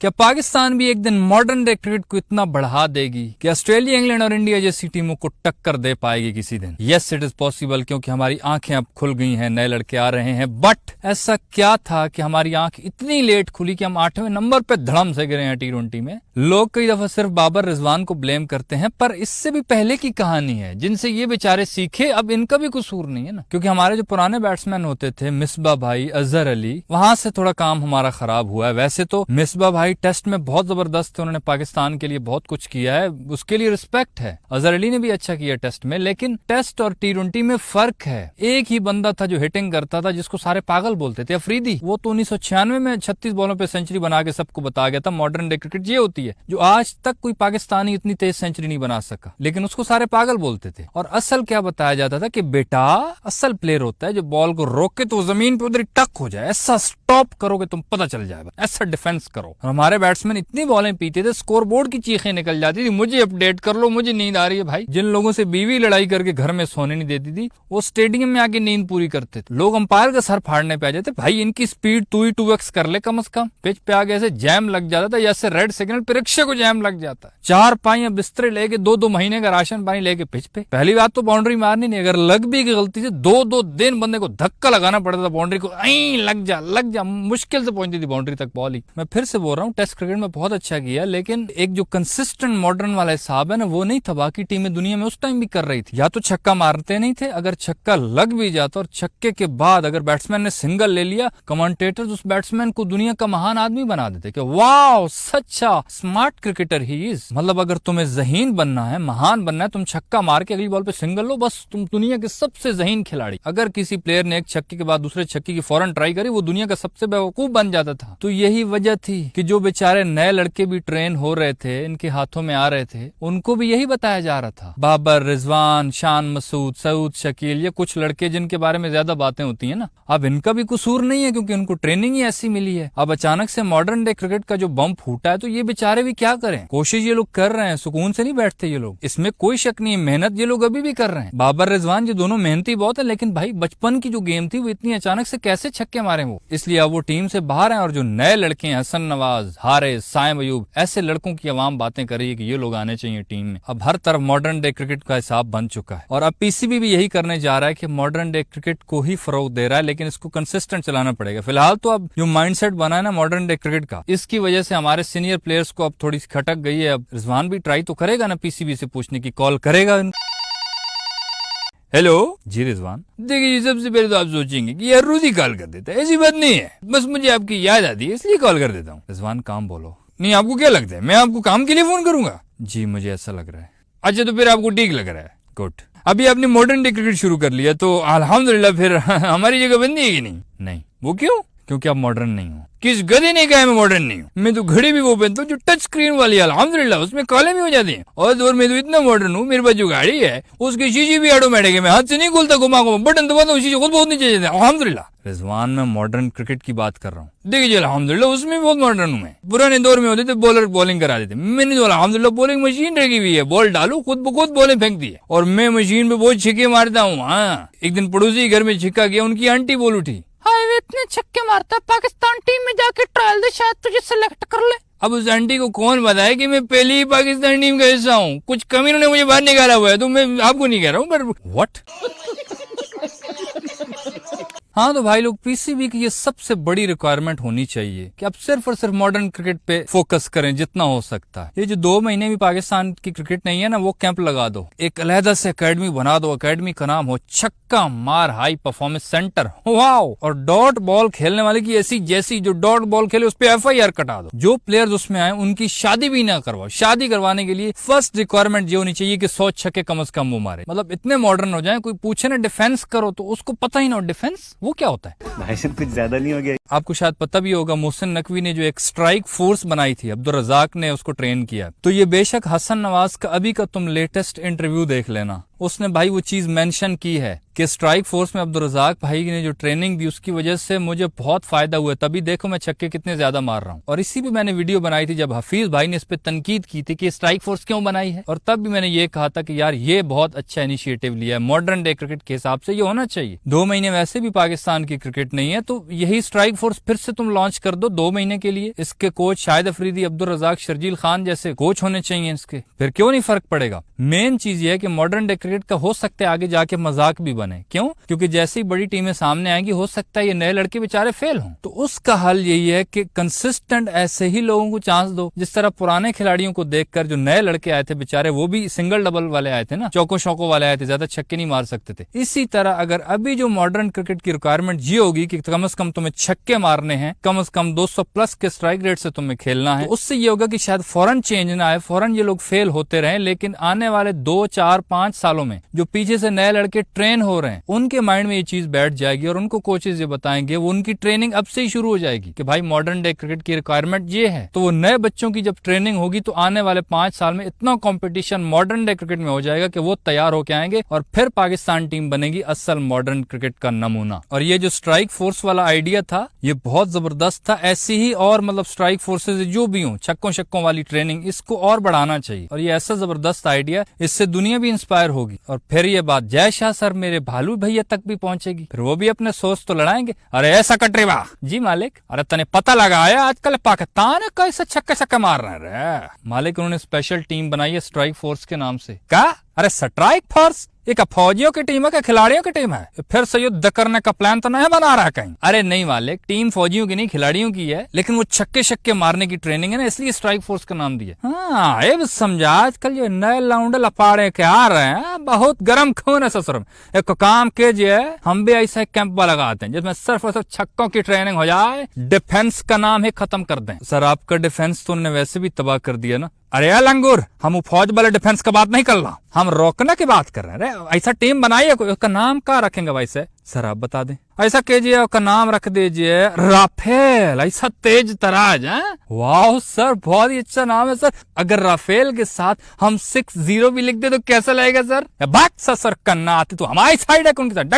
क्या पाकिस्तान भी एक दिन मॉडर्न डे क्रिकेट को इतना बढ़ा देगी कि ऑस्ट्रेलिया, इंग्लैंड और इंडिया जैसी टीमों को टक्कर दे पाएगी किसी दिन? यस, इट इज पॉसिबल, क्योंकि हमारी आंखें अब खुल गई हैं, नए लड़के आ रहे हैं। बट ऐसा क्या था कि हमारी आंख इतनी लेट खुली कि हम 8वें नंबर पे धड़म से गिरे हैं T20 में? लोग कई दफा सिर्फ बाबर रिजवान को ब्लेम करते हैं, पर इससे भी पहले की कहानी है जिनसे ये बेचारे सीखे। अब इनका भी कसूर नहीं है ना, क्योंकि हमारे जो पुराने बैट्समैन होते थे, मिसबा भाई, अजहर अली, वहां से थोड़ा काम हमारा खराब हुआ है। वैसे तो मिसबा भाई टेस्ट में बहुत जबरदस्त थे, उन्होंने पाकिस्तान के लिए बहुत कुछ किया है, उसके लिए रिस्पेक्ट है। अजहर अली ने भी अच्छा किया टेस्ट में, लेकिन टेस्ट और T20 में फर्क है। एक ही बंदा था जो हिटिंग करता था, जिसको सारे पागल बोलते थे, अफरीदी। वो तो 1996 में 36 बॉलों पे सेंचुरी बना के सबको बता गया था मॉडर्न डे क्रिकेट ये होती है, जो आज तक कोई पाकिस्तानी इतनी तेज सेंचुरी नहीं बना सका, लेकिन उसको सारे पागल बोलते थे। और असल क्या बताया जाता था कि बेटा, असल प्लेयर होता है जो बॉल को रोक के तो जमीन पे उधर टक हो जाए, ऐसा स्टॉप करोगे तुम, पता चल जाएगा, ऐसा डिफेंस करो। और हमारे बैट्समैन इतनी बॉलें पीते थे, स्कोर बोर्ड की चीखें निकल जाती थी, मुझे अपडेट कर लो, मुझे नींद आ रही है। भाई, जिन लोगों से बीवी लड़ाई करके घर में सोने नहीं देती थी, वो स्टेडियम में आके नींद पूरी करते थे। लोग अंपायर का सर फाड़ने पे आ जाते, भाई इनकी स्पीड तू ही 2x कर ले कम से कम। पिच पे आगे ऐसे जैम लग जाता था, जैसे रेड सिग्नल पे रिक्शे को जैम लग जाता है। 4 पाई बिस्तरे लेके 2-2 महीने का राशन पानी लेके पिच पे। पहली बात तो बाउंड्री मारनी नहीं, अगर लग भी गलती से 2-2 दिन बंदे को धक्का लगाना पड़ता था बाउंड्री को, लग जा, मुश्किल से पहुंचती थी बाउंड्री तक बॉल ही। मैं फिर से बोल रहा हूँ, टेस्ट क्रिकेट में बहुत अच्छा किया, लेकिन एक जो कंसिस्टेंट मॉडर्न वाला हिसाब है ना, वो नहीं था। बाकी टीमें दुनिया में उस टाइम भी कर रही थी, या तो छक्का मारते नहीं थे, अगर छक्का लग भी जाता और छक्के के बाद अगर बैट्समैन ने सिंगल ले लिया, कमेंटेटर उस बैट्समैन को दुनिया का महान आदमी बना देते कि वाओ, सच्चा स्मार्ट क्रिकेटर ही इज। मतलब अगर तुम्हें जहीन बनना है, महान बनना है, तुम छक्का मार के अगली बॉल पे सिंगल लो, बस तुम दुनिया के सबसे जहीन खिलाड़ी। अगर किसी प्लेयर ने एक छक्के के बाद दूसरे छक्के की फौरन ट्राई करी, वो दुनिया का सबसे बेवकूफ बन जाता था। तो यही वजह थी कि जो बेचारे नए लड़के भी ट्रेन हो रहे थे, इनके हाथों में आ रहे थे, उनको भी यही बताया जा रहा था। बाबर, रिजवान, शान मसूद, सऊद, शकील, ये कुछ लड़के जिनके बारे में ज्यादा बातें होती है ना, अब इनका भी कसूर नहीं है, क्योंकि उनको ट्रेनिंग ही ऐसी मिली है। अब अचानक से मॉडर्न डे क्रिकेट का जो बम फूटा है, तो ये बेचारे भी क्या करें। कोशिश ये लोग कर रहे हैं, सुकून से नहीं बैठते ये लोग, इसमें कोई शक नहीं है, मेहनत ये लोग अभी भी कर रहे हैं। बाबर, रिजवान ये दोनों मेहनती बहुत है, लेकिन भाई बचपन की जो गेम थी, वो इतनी अचानक से कैसे छक्के मारे वो, इसलिए अब वो टीम से बाहर हैं। और जो नए लड़के हैं, हसन नवाज, हारिस, साइम अयूब, ऐसे लड़कों की आवाम बातें कर रही है कि ये लोग आने चाहिए टीम में। अब हर तरफ मॉडर्न डे क्रिकेट का हिसाब बन चुका है, और अब PCB भी यही करने जा रहा है कि मॉडर्न डे क्रिकेट को ही फरोग दे रहा है, लेकिन इसको कंसिस्टेंट चलाना पड़ेगा। फिलहाल तो अब जो माइंडसेट बना है ना मॉडर्न डे क्रिकेट का, इसकी वजह से हमारे सीनियर प्लेयर्स को अब थोड़ी खटक गई है। अब रिजवान भी ट्राई तो करेगा ना PCB से पूछने की, कॉल करेगा। हेलो जी रिजवान, देखिए सबसे पहले तो आप सोचेंगे कि यार रोज ही कॉल कर देता है, ऐसी बात नहीं है, बस मुझे आपकी याद आती है इसलिए कॉल कर देता हूँ। रिजवान काम बोलो। नहीं, आपको क्या लगता है मैं आपको काम के लिए फोन करूंगा? जी मुझे ऐसा लग रहा है। अच्छा, तो फिर आपको ठीक लग रहा है, गुड। अभी आपने मॉडर्न डे क्रिकेट शुरू कर लिया तो अल्हम्दुलिल्लाह, फिर हमारी जगह बंदी है कि नहीं? नहीं। वो क्यों? क्योंकि आप मॉडर्न नहीं हो। किस गधे ने कहा मैं मॉडर्न नहीं हूँ? मैं तो घड़ी भी वो पहनता हूँ जो टच स्क्रीन वाली है, अल्हम्दुलिल्लाह, उसमें कॉलें भी हो जाती हैं। और दौर में तो इतना मॉडर्न हूँ, मेरे पास जो गाड़ी है उसकी शीशी भी ऑटोमेटिक है, मैं हाथ से नहीं खोलता, घुमा बटन दबाता हूँ, शीशे खुद बहुत नीचे जाते हैं, अल्हम्दुलिल्लाह। रिजवान, मैं मॉडर्न क्रिकेट की बात कर रहा हूँ। देखिए अल्हम्दुलिल्लाह, उसमें भी बहुत मॉडर्न हूँ मैं। पुराने दौर में होते थे बॉलर बॉलिंग करा देते, मैंने तो अल्हम्दुलिल्लाह बॉलिंग मशीन रखी हुई है, बॉल डालो खुद ब खुद बॉलें फेंकती है, और मैं मशीन पे बहुत छिक्के मारता हूँ। हाँ, एक दिन पड़ोसी घर में छिक्का गया, उनकी आंटी बोल उठी, वे इतने छक्के मारता है, पाकिस्तान टीम में जाके ट्रायल दे, शायद तुझे सिलेक्ट कर ले। अब उस आंटी को कौन बताया कि मैं पहली ही पाकिस्तान टीम का हिस्सा हूँ? कुछ कमीनों ने मुझे बाहर निकाला हुआ है, तो मैं आपको नहीं कह रहा हूँ, पर व्हाट। हाँ तो भाई लोग, PCB की ये सबसे बड़ी रिक्वायरमेंट होनी चाहिए कि आप सिर्फ और सिर्फ मॉडर्न क्रिकेट पे फोकस करें जितना हो सकता है। ये जो 2 महीने भी पाकिस्तान की क्रिकेट नहीं है ना, वो कैंप लगा दो, एक अलहदा से एकेडमी बना दो, एकेडमी का नाम हो छक्का मार हाई परफॉर्मेंस सेंटर, वाओ। और डॉट बॉल खेलने वाले की ऐसी जैसी जो डॉट बॉल खेले उस पर FIR कटा दो, जो प्लेयर्स उसमें आए उनकी शादी भी ना करवाओ। शादी करवाने के लिए फर्स्ट रिक्वायरमेंट ये होनी चाहिए कि 100 छक्के कम से कम वो मारे। मतलब इतने मॉडर्न हो जाए, कोई पूछे ना डिफेंस करो तो उसको पता ही ना डिफेंस वो क्या होता है। भाई कुछ ज्यादा नहीं हो गया? आपको शायद पता भी होगा, मोहसिन नकवी ने जो एक स्ट्राइक फोर्स बनाई थी, अब्दुल रजाक ने उसको ट्रेन किया। तो ये बेशक हसन नवाज का अभी का तुम लेटेस्ट इंटरव्यू देख लेना, उसने भाई वो चीज मेंशन की है कि स्ट्राइक फोर्स में अब्दुल रज़ाक भाई ने जो ट्रेनिंग दी उसकी वजह से मुझे बहुत फायदा हुआ। तभी देखो मैं छक्के कितने ज्यादा मार रहा हूँ। और इसी पे मैंने वीडियो बनाई थी जब हफीज भाई ने इस पे तनकीद की थी कि स्ट्राइक फोर्स क्यों बनाई है, और तब भी मैंने ये कहा था कि यार ये बहुत अच्छा इनिशिएटिव लिया है, मॉडर्न डे क्रिकेट के हिसाब से ये होना चाहिए। 2 महीने वैसे भी पाकिस्तान की क्रिकेट नहीं है, तो यही स्ट्राइक फोर्स फिर से तुम लॉन्च कर दो 2 महीने के लिए। इसके कोच शाहिद अफरीदी, अब्दुल रज़ाक, शर्जील खान जैसे कोच होने चाहिए इसके, फिर क्यों नहीं फर्क पड़ेगा। मेन चीज ये है कि मॉडर्न डे क्रिकेट का हो सकता है आगे जाके मजाक भी बने। क्यों? क्योंकि जैसी बड़ी टीमें सामने आएंगी हो सकता है ये नए लड़के बेचारे फेल हों। तो उसका हल यही है कि कंसिस्टेंट ऐसे ही लोगों को चांस दो, जिस तरह पुराने खिलाड़ियों को देखकर जो नए लड़के आए थे बेचारे, वो भी सिंगल डबल वाले आए थे ना, चौको शौकों वाले आए थे, ज्यादा छक्के नहीं मार सकते थे। इसी तरह अगर अभी जो मॉडर्न क्रिकेट की रिक्वायरमेंट ये होगी कि कम से कम तुम्हें छक्के मारने हैं, कम से कम 200 प्लस के स्ट्राइक रेट से तुम्हें खेलना है, तो उससे ये होगा कि शायद फौरन चेंज ना आए, फौरन ये लोग फेल होते रहे, लेकिन आने वाले 2, 4, 5 सालों में जो पीछे से नए लड़के ट्रेन हो रहे हैं उनके माइंड में ये चीज बैठ जाएगी और उनको कोचेज ये बताएंगे, वो उनकी ट्रेनिंग अब से ही शुरू हो जाएगी कि भाई मॉडर्न डे क्रिकेट की रिक्वायरमेंट ये है। तो वो नए बच्चों की जब ट्रेनिंग होगी तो आने वाले 5 साल में इतना कंपटीशन मॉडर्न डे क्रिकेट में हो जाएगा कि वो तैयार होके आएंगे और फिर पाकिस्तान टीम बनेगी असल मॉडर्न क्रिकेट का नमूना। और ये जो स्ट्राइक फोर्स वाला आइडिया था ये बहुत जबरदस्त था। ऐसी ही और मतलब स्ट्राइक फोर्सेज जो भी हो, छक्कों शक्कों वाली ट्रेनिंग, इसको और बढ़ाना चाहिए। और ये ऐसा जबरदस्त आइडिया, इससे दुनिया भी इंस्पायर होगी और फिर ये बात जय शाह सर मेरे भालू भैया तक भी पहुंचेगी, फिर वो भी अपने सोच तो लड़ाएंगे। अरे ऐसा कटरीवा जी मालिक, अरे तने पता लगाया आजकल पाकिस्तान कैसे छक्के छक्के मार रहे हैं मालिक। उन्होंने स्पेशल टीम बनाई है स्ट्राइक फोर्स के नाम से। क्या? अरे स्ट्राइक फोर्स एक फौजियों की टीम है क्या खिलाड़ियों की टीम है? फिर से युद्ध करने का प्लान तो नहीं बना रहा है कहीं? अरे नहीं मालिक, टीम फौजियों की नहीं खिलाड़ियों की है, लेकिन वो छक्के शक्के मारने की ट्रेनिंग है ना, इसलिए स्ट्राइक फोर्स का नाम दिया। हाँ ये भी समझा, आजकल ये नए लाउंडे लपाड़े के आ रहे हैं, बहुत गर्म खून है ससुर में। एक काम कीजिए, हम भी ऐसा कैंप लगाते हैं जिसमें सिर्फ और सिर्फ छक्कों की ट्रेनिंग हो जाए, डिफेंस का नाम ही खत्म कर दें। सर आपका डिफेंस तो उन्होंने वैसे भी तबाह कर दिया ना। अरे लंगूर, हम फौज वाले डिफेंस का बात नहीं कर रहा, हम रोकने की बात कर रहे हैं। ऐसा टीम बनाइए, उसका नाम क्या रखेंगे वैसे? सर आप बता दें। ऐसा कीजिए, उसका नाम रख दीजिए राफेल, ऐसा तेज तराज है। वाह सर, बहुत ही अच्छा नाम है सर। अगर राफेल के साथ हम 60 भी लिख दे तो कैसा लगेगा सर? बात सर करना आती तो हमारी साइड है, उनकी साइड